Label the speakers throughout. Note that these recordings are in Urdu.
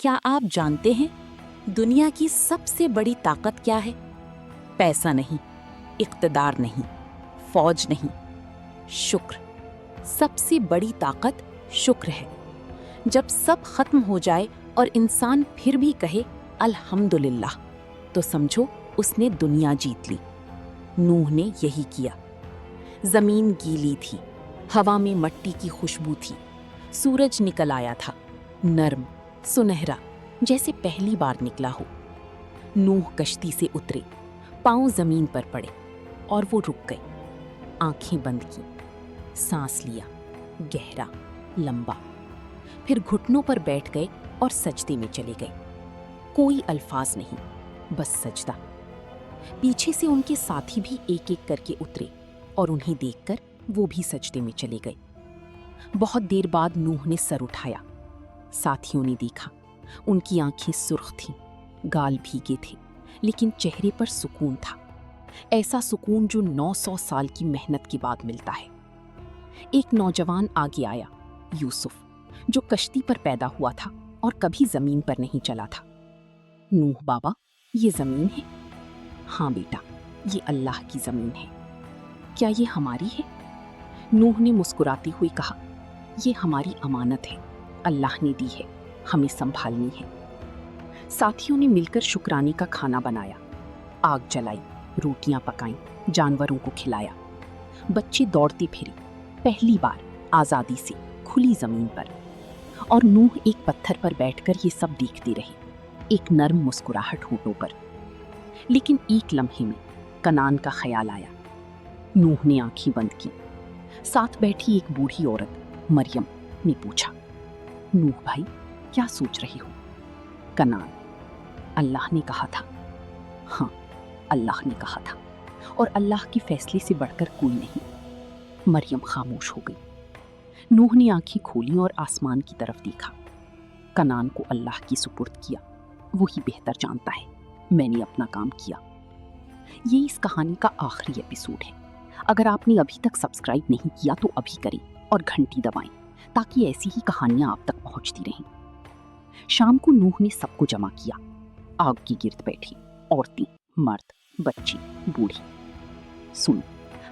Speaker 1: کیا آپ جانتے ہیں دنیا کی سب سے بڑی طاقت کیا ہے؟ پیسہ نہیں، اقتدار نہیں، فوج نہیں، شکر۔ سب سے بڑی طاقت شکر ہے۔ جب سب ختم ہو جائے اور انسان پھر بھی کہے الحمدللہ، تو سمجھو اس نے دنیا جیت لی۔ نوح نے یہی کیا۔ زمین گیلی تھی، ہوا میں مٹی کی خوشبو تھی، سورج نکل آیا تھا، نرم، سنہرا، جیسے پہلی بار نکلا ہو۔ نوح کشتی سے اترے، پاؤں زمین پر پڑے اور وہ رک گئے، آنکھیں بند کی، سانس لیا، گہرا، لمبا، پھر گھٹنوں پر بیٹھ گئے اور سجدے میں چلے گئے۔ کوئی الفاظ نہیں، بس سجدہ۔ پیچھے سے ان کے ساتھی بھی ایک ایک کر کے اترے اور انہیں دیکھ کر وہ بھی سجدے میں چلے گئے۔ بہت دیر بعد نوح نے سر اٹھایا۔ ساتھیوں نے دیکھا، ان کی آنکھیں سرخ تھیں، گال بھیگے تھے، لیکن چہرے پر سکون تھا، ایسا سکون جو 900 سال کی محنت کے بعد ملتا ہے۔ ایک نوجوان آگے آیا، یوسف، جو کشتی پر پیدا ہوا تھا اور کبھی زمین پر نہیں چلا تھا۔ نوح بابا، یہ زمین ہے؟ ہاں بیٹا، یہ اللہ کی زمین ہے۔ کیا یہ ہماری ہے؟ نوح نے مسکراتے ہوئے کہا، یہ ہماری امانت ہے، اللہ نے دی ہے، ہمیں سنبھالنی ہے۔ ساتھیوں نے مل کر شکرانے کا کھانا بنایا، آگ جلائی، روٹیاں پکائیں، جانوروں کو کھلایا۔ بچے دوڑتے پھرے، پہلی بار آزادی سے کھلی زمین پر، اور نوح ایک پتھر پر بیٹھ کر یہ سب دیکھتے رہے، ایک نرم مسکراہٹ ہونٹوں پر۔ لیکن ایک لمحے میں کنعان کا خیال آیا۔ نوح نے آنکھیں بند کی۔ ساتھ بیٹھی ایک بوڑھی عورت مریم نے پوچھا، نوح بھائی، کیا سوچ رہے ہو؟ کنعان، اللہ نے کہا تھا۔ ہاں، اللہ نے کہا تھا، اور اللہ کے فیصلے سے بڑھ کر کوئی نہیں۔ مریم خاموش ہو گئی۔ نوح نے آنکھیں کھولیں اور آسمان کی طرف دیکھا۔ کنعان کو اللہ کی سپرد کیا، وہی بہتر جانتا ہے، میں نے اپنا کام کیا۔ یہ اس کہانی کا آخری ایپیسوڈ ہے۔ اگر آپ نے ابھی تک سبسکرائب نہیں کیا تو ابھی کریں اور گھنٹی دبائیں تاکہ ایسی ہی کہانیاں آپ تک پہنچتی رہیں۔ شام کو نوح نے سب کو جمع کیا، آگ کی گرد بیٹھی، عورتیں، مرد، بچے، بوڑھی۔ سنو،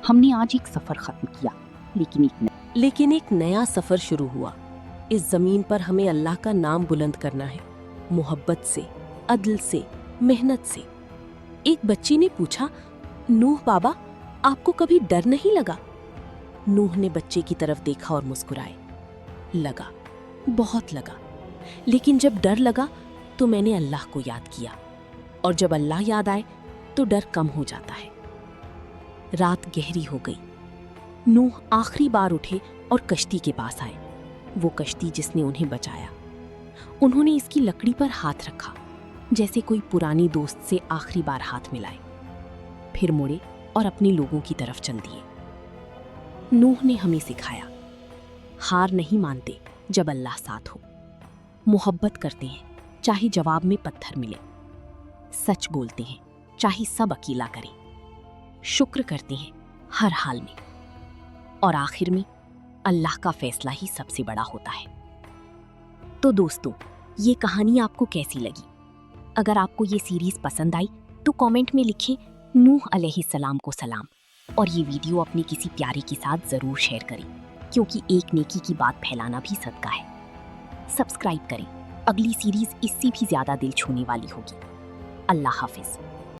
Speaker 1: ہم نے آج ایک سفر ختم کیا، لیکن ایک نیا سفر شروع ہوا۔ اس زمین پر ہمیں اللہ کا نام بلند کرنا ہے، محبت سے، عدل سے، محنت سے۔ ایک بچی نے پوچھا، نوح بابا، آپ کو کبھی ڈر نہیں لگا؟ نوح نے بچے کی طرف دیکھا اور مسکرائے، لگا، بہت لگا، لیکن جب ڈر لگا تو میں نے اللہ کو یاد کیا، اور جب اللہ یاد آئے تو ڈر کم ہو جاتا ہے۔ رات گہری ہو گئی۔ نوح آخری بار اٹھے اور کشتی کے پاس آئے، وہ کشتی جس نے انہیں بچایا۔ انہوں نے اس کی لکڑی پر ہاتھ رکھا، جیسے کوئی پرانی دوست سے آخری بار ہاتھ ملائے، پھر مڑے اور اپنے لوگوں کی طرف چل دیے۔ نوح نے ہمیں سکھایا، ہار نہیں مانتے جب اللہ ساتھ ہو، محبت کرتے ہیں چاہے جواب میں پتھر ملے، سچ بولتے ہیں چاہے سب اکیلا کریں، شکر کرتے ہیں ہر حال میں، اور آخر میں اللہ کا فیصلہ ہی سب سے بڑا ہوتا ہے۔ تو دوستو، یہ کہانی آپ کو کیسی لگی؟ اگر آپ کو یہ سیریز پسند آئی تو کامنٹ میں لکھیں نوح علیہ السلام کو سلام، اور یہ ویڈیو اپنے کسی پیارے کے ساتھ ضرور شیئر کریں، کیونکہ ایک نیکی کی بات پھیلانا بھی صدقہ ہے۔ سبسکرائب کریں، اگلی سیریز اس سے بھی زیادہ دل چھونے والی ہوگی۔ اللہ حافظ۔